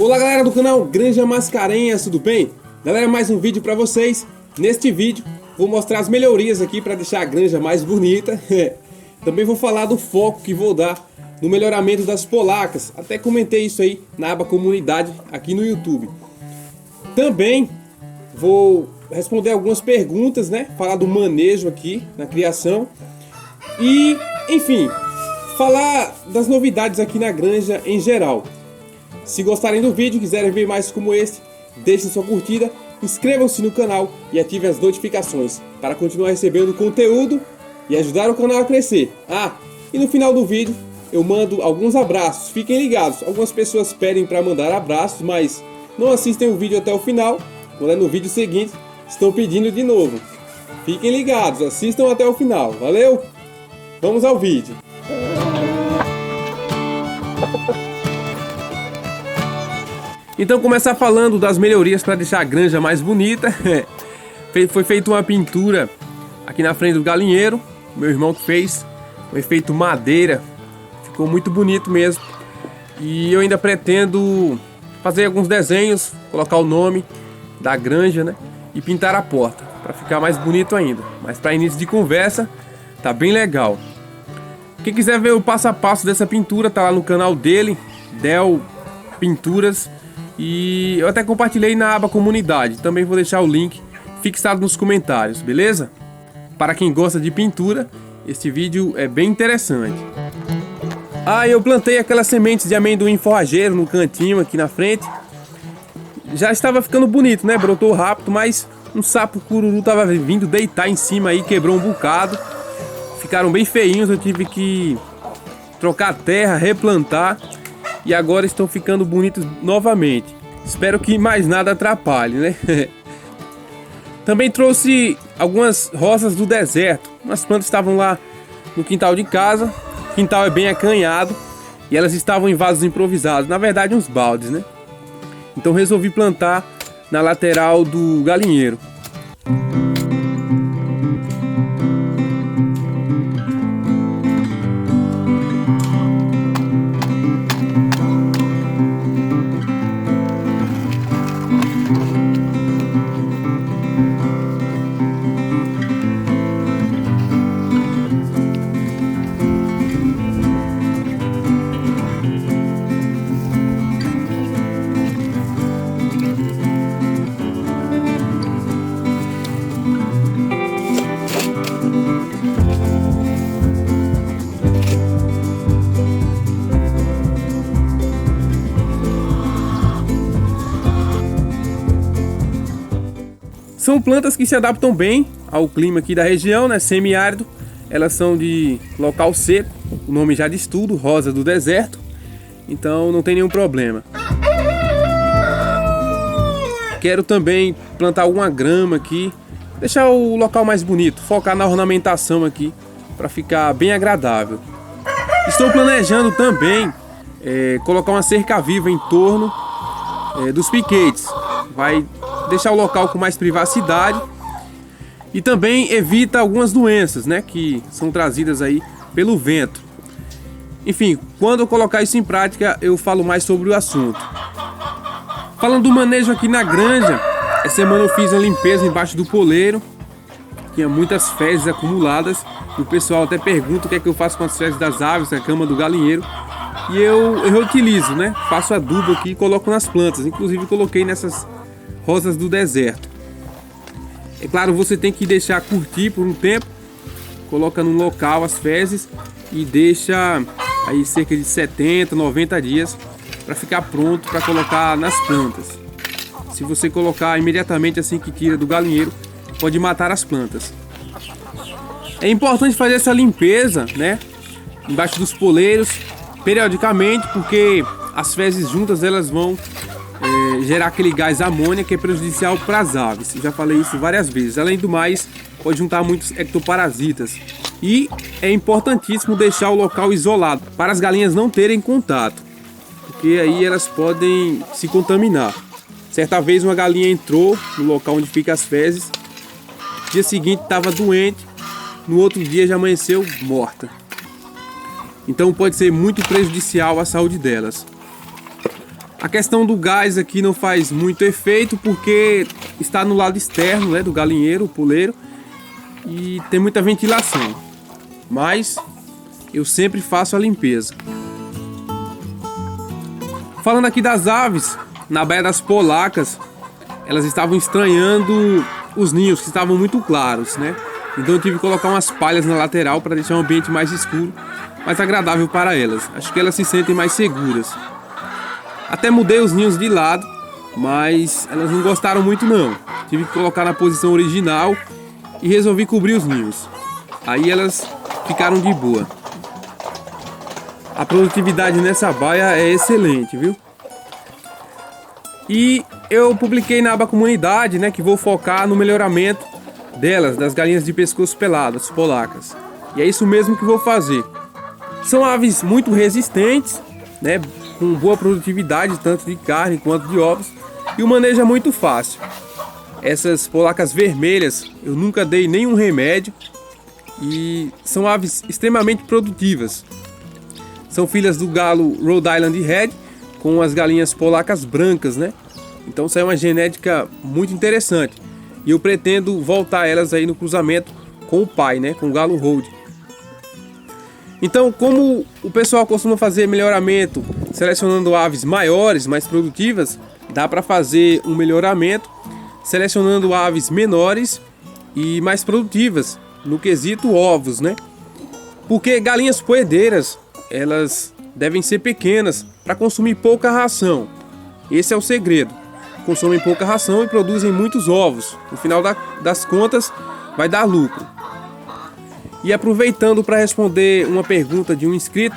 Olá galera do canal Granja Mascarenhas, tudo bem? Galera, mais um vídeo para vocês. Neste vídeo vou mostrar as melhorias aqui para deixar a granja mais bonita. Também vou falar do foco que vou dar no melhoramento das polacas. Até comentei isso aí na aba comunidade aqui no YouTube. Também vou responder algumas perguntas, né? Falar do manejo aqui na criação. E, enfim, falar das novidades aqui na granja em geral. Se gostarem do vídeo e quiserem ver mais como esse, deixem sua curtida, inscrevam-se no canal e ativem as notificações para continuar recebendo conteúdo e ajudar o canal a crescer. E no final do vídeo eu mando alguns abraços, fiquem ligados. Algumas pessoas pedem para mandar abraços, mas não assistem o vídeo até o final. Quando é no vídeo seguinte, estão pedindo de novo. Fiquem ligados, assistam até o final, valeu? Vamos ao vídeo. Então, começar falando das melhorias para deixar a granja mais bonita. Foi feita uma pintura aqui na frente do galinheiro, meu irmão que fez, um efeito madeira, ficou muito bonito mesmo. E eu ainda pretendo fazer alguns desenhos, colocar o nome da granja, né, e pintar a porta, para ficar mais bonito ainda. Mas para início de conversa, tá bem legal. Quem quiser ver o passo a passo dessa pintura, tá lá no canal dele, Del Pinturas. E eu até compartilhei na aba comunidade. Também vou deixar o link fixado nos comentários, beleza? Para quem gosta de pintura, este vídeo é bem interessante. Eu plantei aquelas sementes de amendoim forrageiro no cantinho aqui na frente. Já estava ficando bonito, né? Brotou rápido, mas um sapo cururu estava vindo deitar em cima aí, quebrou um bocado. Ficaram bem feinhos, eu tive que trocar a terra, replantar. E agora estão ficando bonitos novamente. Espero que mais nada atrapalhe, né? Também trouxe algumas rosas do deserto. Umas plantas estavam lá no quintal de casa. O quintal é bem acanhado. E elas estavam em vasos improvisados. Na verdade, uns baldes, né? Então resolvi plantar na lateral do galinheiro. São plantas que se adaptam bem ao clima aqui da região, né? Semiárido. Elas são de local seco, o nome já diz tudo, rosa do deserto. Então não tem nenhum problema. Quero também plantar alguma grama aqui, deixar o local mais bonito, focar na ornamentação aqui para ficar bem agradável. Estou planejando também colocar uma cerca viva em torno dos piquetes. Vai deixar o local com mais privacidade e também evita algumas doenças, né, que são trazidas aí pelo vento. Enfim, quando eu colocar isso em prática, eu falo mais sobre o assunto. Falando do manejo aqui na granja, essa semana eu fiz a limpeza embaixo do poleiro. Tinha muitas fezes acumuladas. O pessoal até pergunta o que é que eu faço com as fezes das aves, a cama do galinheiro. E eu reutilizo, né? Faço adubo aqui e coloco nas plantas. Inclusive coloquei nessas rosas do deserto. É claro, você tem que deixar curtir por um tempo. Coloca num local as fezes e deixa aí cerca de 70, 90 dias para ficar pronto para colocar nas plantas. Se você colocar imediatamente assim que tira do galinheiro, pode matar as plantas. É importante fazer essa limpeza, né, embaixo dos poleiros periodicamente, porque as fezes juntas elas vão gerar aquele gás amônia que é prejudicial para as aves. Eu já falei isso várias vezes. Além do mais, pode juntar muitos ectoparasitas. E é importantíssimo deixar o local isolado para as galinhas não terem contato, porque aí elas podem se contaminar. Certa vez uma galinha entrou no local onde ficam as fezes. No dia seguinte estava doente. No outro dia já amanheceu morta. Então pode ser muito prejudicial à saúde delas. A questão do gás aqui não faz muito efeito porque está no lado externo, né, do galinheiro, o puleiro, e tem muita ventilação. Mas eu sempre faço a limpeza. Falando aqui das aves, na Baía das Polacas, elas estavam estranhando os ninhos que estavam muito claros, né? Então eu tive que colocar umas palhas na lateral para deixar o ambiente mais escuro, mais agradável para elas. Acho que elas se sentem mais seguras. Até mudei os ninhos de lado, mas elas não gostaram muito não. Tive que colocar na posição original e resolvi cobrir os ninhos. Aí elas ficaram de boa. A produtividade nessa baia é excelente, viu? E eu publiquei na aba comunidade, né, que vou focar no melhoramento delas, das galinhas de pescoço pelado, as polacas. E é isso mesmo que vou fazer. São aves muito resistentes, né, com boa produtividade, tanto de carne quanto de ovos, e o manejo é muito fácil. Essas polacas vermelhas eu nunca dei nenhum remédio e são aves extremamente produtivas. São filhas do galo Rhode Island Red com as galinhas polacas brancas, né? Então isso é uma genética muito interessante e eu pretendo voltar elas aí no cruzamento com o pai, né, com o galo Rhode. Então, como o pessoal costuma fazer melhoramento selecionando aves maiores, mais produtivas, dá para fazer um melhoramento selecionando aves menores e mais produtivas no quesito ovos, né? Porque galinhas poedeiras, elas devem ser pequenas para consumir pouca ração. Esse é o segredo. Consomem pouca ração e produzem muitos ovos. No final das contas, vai dar lucro. E aproveitando para responder uma pergunta de um inscrito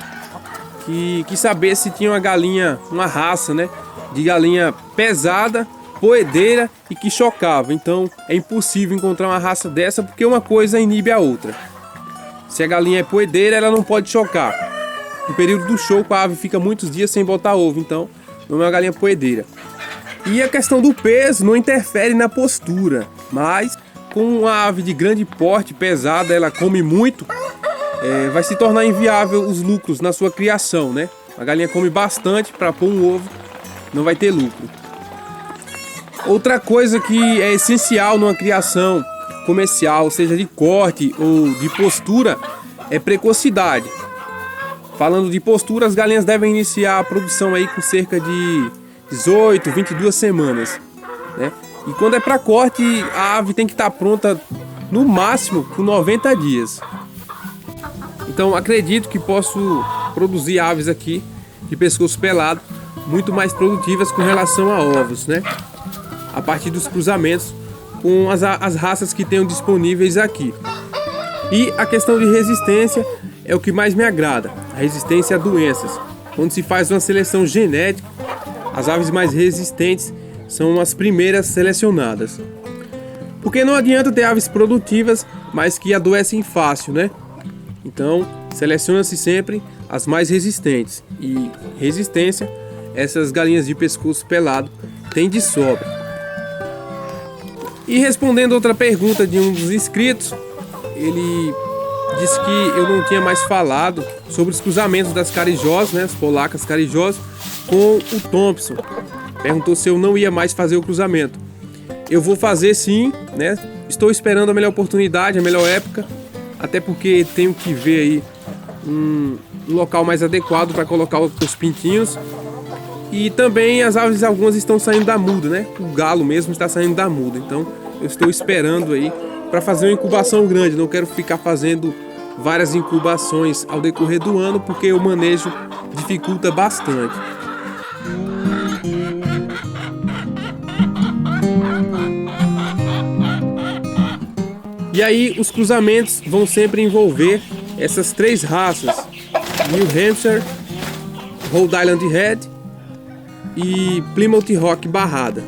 que quis saber se tinha uma galinha, uma raça, né, de galinha pesada, poedeira e que chocava. Então é impossível encontrar uma raça dessa porque uma coisa inibe a outra. Se a galinha é poedeira, ela não pode chocar. No período do choco, a ave fica muitos dias sem botar ovo, então não é uma galinha poedeira. E a questão do peso não interfere na postura, mas com uma ave de grande porte, pesada, ela come muito, vai se tornar inviável os lucros na sua criação, né? A galinha come bastante para pôr um ovo, não vai ter lucro. Outra coisa que é essencial numa criação comercial, seja de corte ou de postura, é precocidade. Falando de postura, as galinhas devem iniciar a produção aí com cerca de 18, 22 semanas, né? E quando é para corte, a ave tem que estar pronta no máximo com 90 dias. Então acredito que posso produzir aves aqui de pescoço pelado muito mais produtivas com relação a ovos, né? A partir dos cruzamentos com as raças que tenho disponíveis aqui. E a questão de resistência é o que mais me agrada, a resistência a doenças. Quando se faz uma seleção genética, as aves mais resistentes são as primeiras selecionadas. Porque não adianta ter aves produtivas, mas que adoecem fácil, né? Então, seleciona-se sempre as mais resistentes. E resistência, essas galinhas de pescoço pelado têm de sobra. E respondendo outra pergunta de um dos inscritos, ele disse que eu não tinha mais falado sobre os cruzamentos das carijós, né, as polacas carijós, com o Thompson. Perguntou se eu não ia mais fazer o cruzamento. Eu vou fazer sim, né? Estou esperando a melhor oportunidade, a melhor época, até porque tenho que ver aí um local mais adequado para colocar os pintinhos. E também as aves, algumas estão saindo da muda, né? O galo mesmo está saindo da muda, então eu estou esperando aí para fazer uma incubação grande. Não quero ficar fazendo várias incubações ao decorrer do ano, porque o manejo dificulta bastante. E aí os cruzamentos vão sempre envolver essas três raças: New Hampshire, Rhode Island Red e Plymouth Rock Barrada.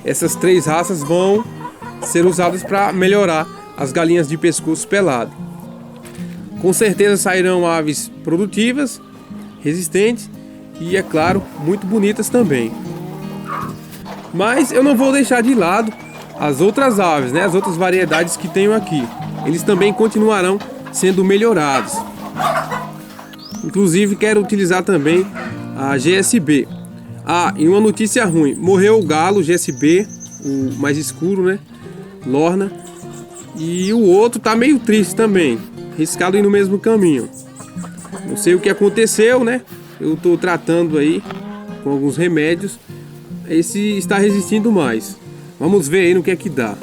Essas três raças vão ser usadas para melhorar as galinhas de pescoço pelado. Com certeza sairão aves produtivas, resistentes e, é claro, muito bonitas também. Mas eu não vou deixar de lado as outras aves, né? As outras variedades que tenho aqui. Eles também continuarão sendo melhorados. Inclusive quero utilizar também a GSB, Ah, e uma notícia ruim. Morreu o galo GSB, o mais escuro, né? Lorna. E o outro tá meio triste também. Arriscado ir no mesmo caminho. Não sei o que aconteceu, né? Eu tô tratando aí com alguns remédios. Esse está resistindo mais. Vamos ver aí no que é que dá.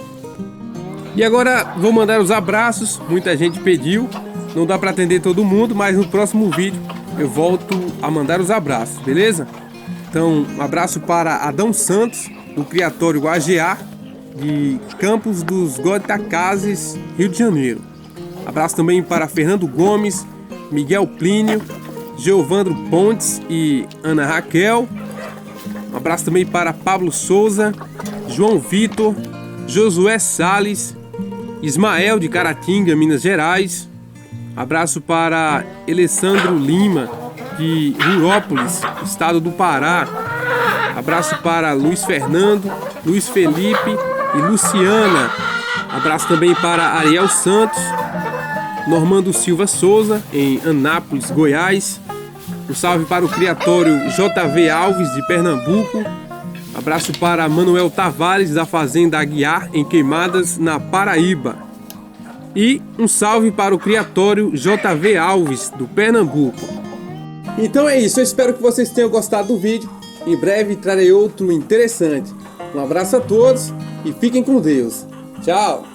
E agora vou mandar os abraços. Muita gente pediu. Não dá para atender todo mundo, mas no próximo vídeo eu volto a mandar os abraços, beleza? Então, um abraço para Adão Santos, do Criatório AGA, de Campos dos Goitacazes, Rio de Janeiro. Abraço também para Fernando Gomes, Miguel Plínio, Geovandro Pontes e Ana Raquel. Um abraço também para Pablo Souza, João Vitor, Josué Sales, Ismael de Caratinga, Minas Gerais. Abraço para Alessandro Lima, de Rurópolis, estado do Pará. Abraço para Luiz Fernando, Luiz Felipe e Luciana. Abraço também para Ariel Santos, Normando Silva Souza, em Anápolis, Goiás. Um salve para o Criatório JV Alves, de Pernambuco. Abraço para Manuel Tavares, da Fazenda Aguiar, em Queimadas, na Paraíba. E um salve para o Criatório JV Alves, do Pernambuco. Então é isso, eu espero que vocês tenham gostado do vídeo. Em breve trarei outro interessante. Um abraço a todos e fiquem com Deus. Tchau!